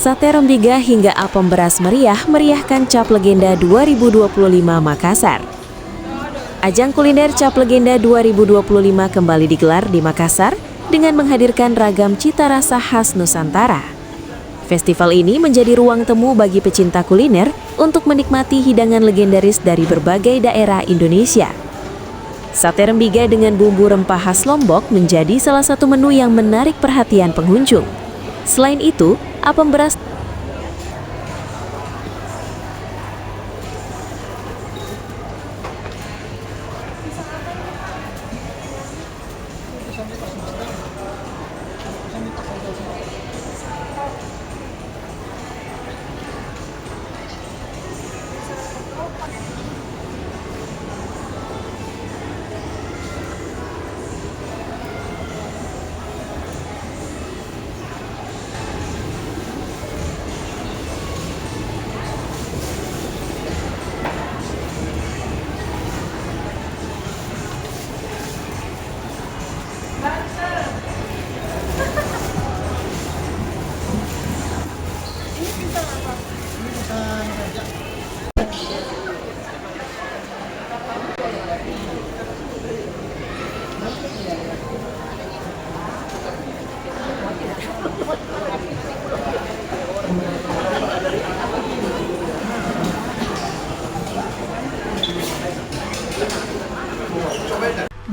Sate Rembiga hingga apem beras meriah meriahkan Cap Legenda 2025 Makassar. Ajang kuliner Cap Legenda 2025 kembali digelar di Makassar dengan menghadirkan ragam cita rasa khas Nusantara. Festival ini menjadi ruang temu bagi pecinta kuliner untuk menikmati hidangan legendaris dari berbagai daerah Indonesia. Sate Rembiga dengan bumbu rempah khas Lombok menjadi salah satu menu yang menarik perhatian pengunjung. Selain itu, apem beras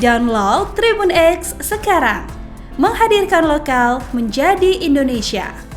Download Tribun X sekarang, menghadirkan lokal menjadi Indonesia.